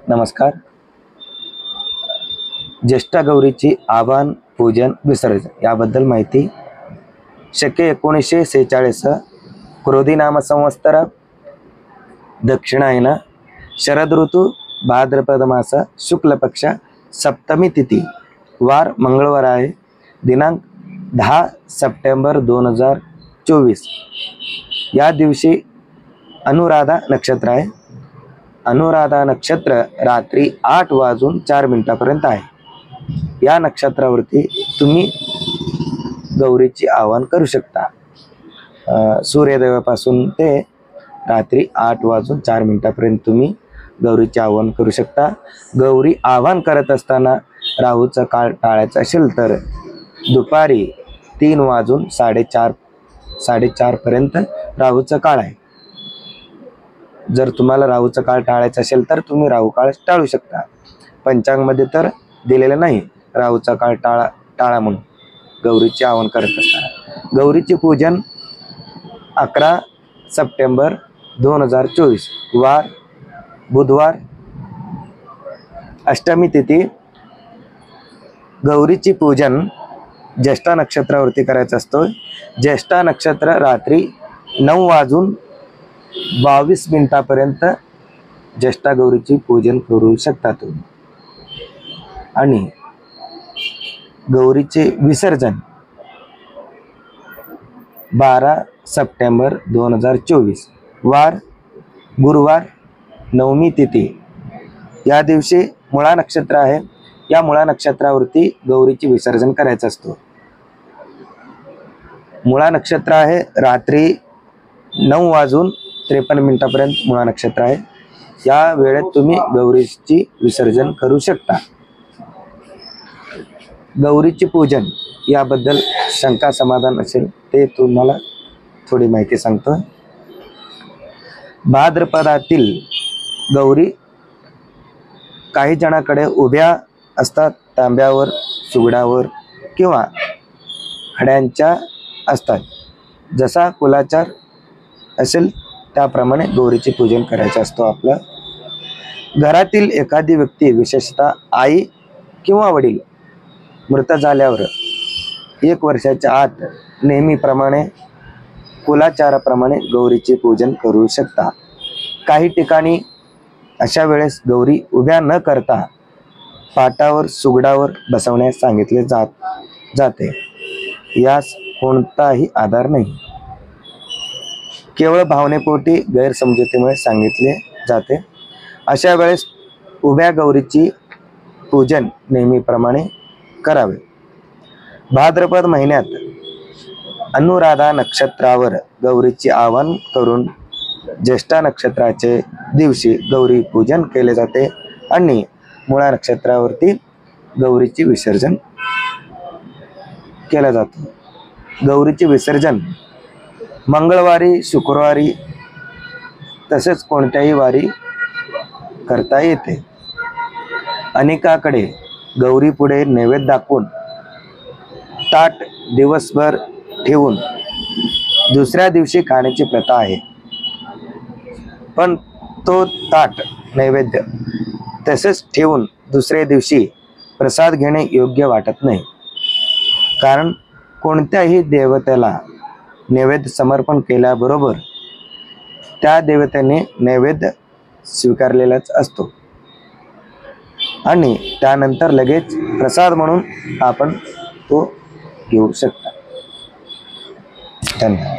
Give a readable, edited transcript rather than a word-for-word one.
नमस्कार. ज्येष्ठा गौरीची आवाहन, पूजन, विसर्जन याबद्दल माहिती. शके 1946 क्रोधी नाम संवत्सर, दक्षिणायन, शरद ऋतू, भाद्रपद मास, शुक्ल पक्ष, सप्तमी तिथी, वार मंगळवार आहे. दिनांक 10 सप्टेंबर 2024. या दिवशी अनुराधा नक्षत्र आहे. अनुराधा नक्षत्र रात्री 8:04 आहे. या नक्षत्रावरती तुम्ही गौरीची आवाहन करू शकता. सूर्योदयापासून ते रात्री 8:04 तुम्ही गौरीचे आवाहन करू शकता. गौरी आवाहन करत असताना राहूचा काळ टाळायचा असेल तर दुपारी 3 वाजून साडेचार पर्यंत राहूचा काळ आहे. जर तुम्हाला राहूचा काळ टाळायचा असेल तर तुम्ही राहू काळ टाळू शकता. पंचांगमध्ये तर दिलेलं नाही राहूचा काळ टाळा म्हणून गौरीचे आवाहन करत असताना. गौरीचे पूजन 11 सप्टेंबर 2024, वार बुधवार, अष्टमी तिथी. गौरीची पूजन ज्येष्ठा नक्षत्रावरती करायचं असतो. ज्येष्ठा नक्षत्र रात्री 9:22 ज्येष्ठा गौरीची पूजन करू शकता तुम्ही. आणि गौरीचे विसर्जन 12 सप्टेंबर 2024, वार गुरुवार, नवमी तिथी. या दिवशी मुळा नक्षत्र आहे. या मुळा नक्षत्रावरती गौरीचे विसर्जन करायचं असतो. मुळा नक्षत्र आहे रात्री 9:53 मुळा नक्षत्र आहे. या वेळेत तुम्ही गौरीची विसर्जन करू शकता. गौरीचे पूजन याबद्दल शंका समाधान असेल ते तुम्हाला थोडी माहिती सांगतो. भाद्रपदातील गौरी काही जणांकडे उभ्या असतात, तांब्यावर, सुगडावर किंवा खड्यांच्या असतात. जसा कुलाचार असेल त्याप्रमाणे गौरीचे पूजन करायचं असतो. आपलं घरातील एखादी व्यक्ती, विशेषतः आई किंवा वडील, मृत झाल्यावर 1 वर्षाच्या आत नेहमीप्रमाणे कुलाचाराप्रमाणे गौरीचे पूजन करू शकता. काही ठिकाणी अशा वेळेस गौरी उभ्या न करता पाटावर, सुगडावर बसवण्यास सांगितले जाते. यास कोणताही आधार नाही. केवळ भावनेपोटी गैरसमजुतीमुळे सांगितले जाते. अशा वेळेस उभ्या गौरीची पूजन नेहमीप्रमाणे करावे. भाद्रपद महिन्यात अनुराधा नक्षत्रावर गौरीचे आवाहन करून ज्येष्ठा नक्षत्राचे दिवशी गौरी पूजन केले जाते आणि मुळा नक्षत्रावरती गौरीचे विसर्जन केलं जातं. गौरीचे विसर्जन मंगळवारी, शुक्रवारी तसेच कोणत्याही वारी करता येते. अनेकाकडे गौरी पुढे नैवेद्य दाखवून ताट दिवसभर ठेवून दुसऱ्या दिवशी खाण्याची प्रथा आहे. पण तो ताट नैवेद्य तसेच ठेवून दुसऱ्या दिवशी प्रसाद घेणे योग्य वाटत नाही. कारण कोणत्याही देवतेला नैवेद्य समर्पण केल्याबरोबर त्या देवतेने नैवेद्य स्वीकारलेलाच असतो आणि त्यानंतर लगेच प्रसाद म्हणून आपण तो घेऊ शकता. धन्यवाद.